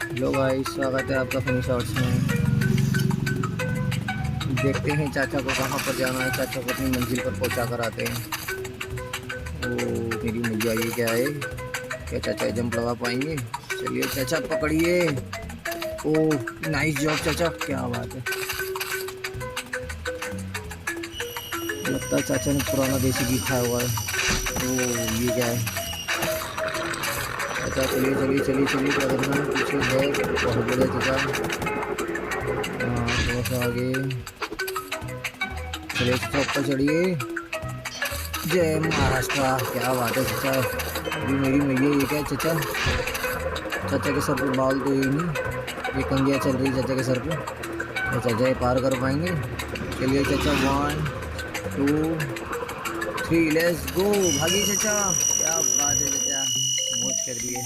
Hello भाई, स्वागत है आपका फनी शॉर्ट्स में। देखते हैं चाचा को कहाँ पर जाना है। चाचा को अपनी मंजिल पर पहुँचा कर आते हैं। ओ मेरी मैया, ये क्या है? क्या चाचा जंप लगा पाएंगे? चलिए चाचा पकड़िए। ओ नाइस जॉब चाचा, क्या बात है। लगता है चाचा ने पुराना देसी घी खाया हुआ है। ओ ये क्या है? चाचा चलिए चलिए चलिए चलिए, क्या करना है? पीछे है बहुत बढ़िया चाचा। हाँ थोड़ा सा आगे चलिए चाचा, ऊपर चढ़िए। जय महाराष्ट्र, क्या बात है चाचा। अभी मेरी मैया, ये क्या है चाचा? चाचा के सर पे बाल तो ही नहीं, ये कंघियाँ चल रही चाचा के सर पे। तो चाचा ये पार कर पाएंगे? चलिए चाचा, 1 2 3 लेट्स गो। भागिए चाचा, क्या बात है चाचा, मौज कर दिए।